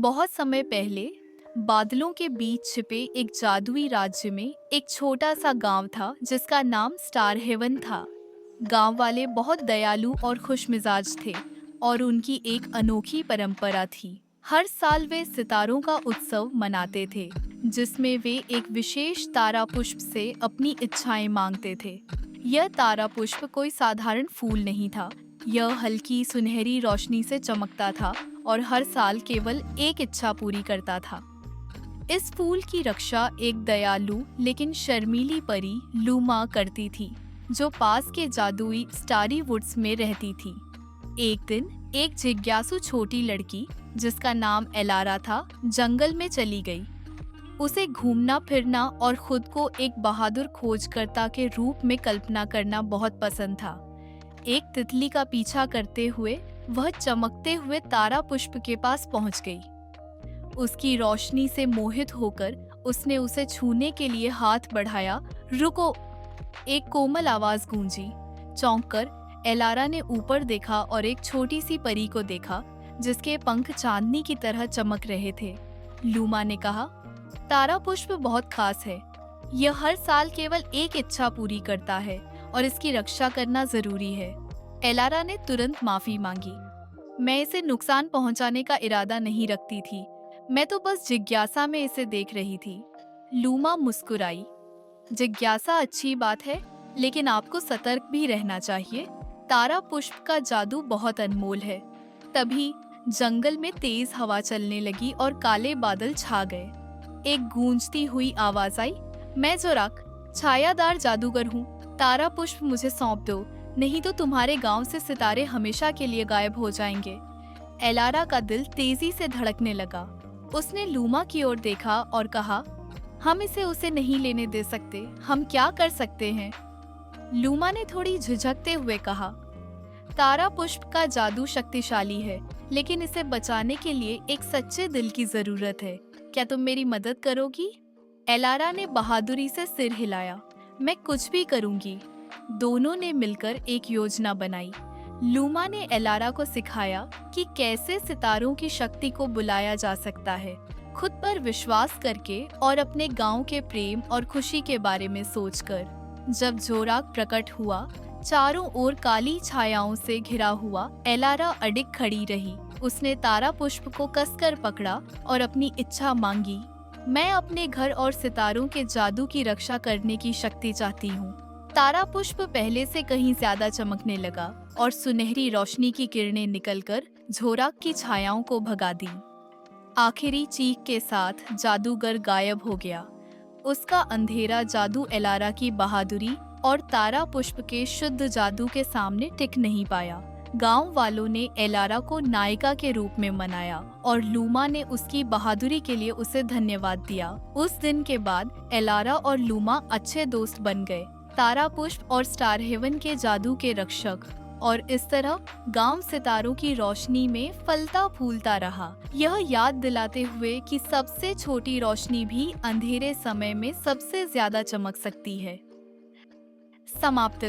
बहुत समय पहले बादलों के बीच छिपे एक जादुई राज्य में एक छोटा सा गांव था जिसका नाम स्टार हेवन था। गांव वाले बहुत दयालु और खुशमिजाज थे और उनकी एक अनोखी परंपरा थी। हर साल वे सितारों का उत्सव मनाते थे जिसमें वे एक विशेष तारा पुष्प से अपनी इच्छाएं मांगते थे। यह तारा पुष्प कोई साधारण फूल नहीं था। यह हल्की सुनहरी रोशनी से चमकता था और हर साल केवल एक इच्छा पूरी करता था। इस फूल की रक्षा एक दयालु लेकिन शर्मीली परी लूमा करती थी जो पास के जादुई स्टारी वुड्स में रहती थी। एक दिन एक जिज्ञासु छोटी लड़की जिसका नाम एलारा था जंगल में चली गई। उसे घूमना फिरना और खुद को एक बहादुर खोजकर्ता के रूप में कल्पना करना बहुत पसंद था। एक तितली का पीछा करते हुए वह चमकते हुए तारा पुष्प के पास पहुंच गई। उसकी रोशनी से मोहित होकर उसने उसे छूने के लिए हाथ बढ़ाया। रुको! एक कोमल आवाज गूंजी। चौंककर एलारा ने ऊपर देखा और एक छोटी सी परी को देखा जिसके पंख चांदनी की तरह चमक रहे थे। लूमा ने कहा, तारा पुष्प बहुत खास है। यह हर साल केवल एक इच्छा पूरी करता है और इसकी रक्षा करना जरूरी है। एलारा ने तुरंत माफी मांगी। मैं इसे नुकसान पहुंचाने का इरादा नहीं रखती थी। मैं तो बस जिज्ञासा में इसे देख रही थी। लूमा मुस्कुराई। जिज्ञासा अच्छी बात है, लेकिन आपको सतर्क भी रहना चाहिए। तारा पुष्प का जादू बहुत अनमोल है। तभी जंगल में तेज हवा चलने लगी और काले बादल छा गए। एक गूंजती हुई आवाज आई, मैं जोराक, छायादार जादूगर हूँ। तारा पुष्प मुझे सौंप दो, नहीं तो तुम्हारे गांव से सितारे हमेशा के लिए गायब हो जाएंगे। एलारा का दिल तेजी से धड़कने लगा। उसने लूमा की ओर देखा और कहा, हम इसे उसे नहीं लेने दे सकते। हम क्या कर सकते हैं? लूमा ने थोड़ी झिझकते हुए कहा, तारा पुष्प का जादू शक्तिशाली है, लेकिन इसे बचाने के लिए एक सच्चे दिल की जरूरत है। क्या तुम मेरी मदद करोगी? एलारा ने बहादुरी से सिर हिलाया। मैं कुछ भी करूंगी। दोनों ने मिलकर एक योजना बनाई। लूमा ने एलारा को सिखाया कि कैसे सितारों की शक्ति को बुलाया जा सकता है, खुद पर विश्वास करके और अपने गांव के प्रेम और खुशी के बारे में सोचकर। जब जोराक प्रकट हुआ, चारों ओर काली छायाओं से घिरा हुआ एलारा अडिग खड़ी रही। उसने तारा पुष्प को कसकर पकड़ा और अपनी इच्छा मांगी। मैं अपने घर और सितारों के जादू की रक्षा करने की शक्ति चाहती हूँ। तारा पुष्प पहले से कहीं ज्यादा चमकने लगा और सुनहरी रोशनी की किरणें निकलकर जोराक की छायाओं को भगा दी। आखिरी चीख के साथ जादूगर गायब हो गया। उसका अंधेरा जादू एलारा की बहादुरी और तारा पुष्प के शुद्ध जादू के सामने टिक नहीं पाया। गांव वालों ने एलारा को नायिका के रूप में मनाया और लूमा ने उसकी बहादुरी के लिए उसे धन्यवाद दिया। उस दिन के बाद एलारा और लूमा अच्छे दोस्त बन गए, तारा पुष्प और स्टार हेवन के जादू के रक्षक। और इस तरह गांव सितारों की रोशनी में फलता फूलता रहा, यह याद दिलाते हुए कि सबसे छोटी रोशनी भी अंधेरे समय में सबसे ज्यादा चमक सकती है। समाप्त।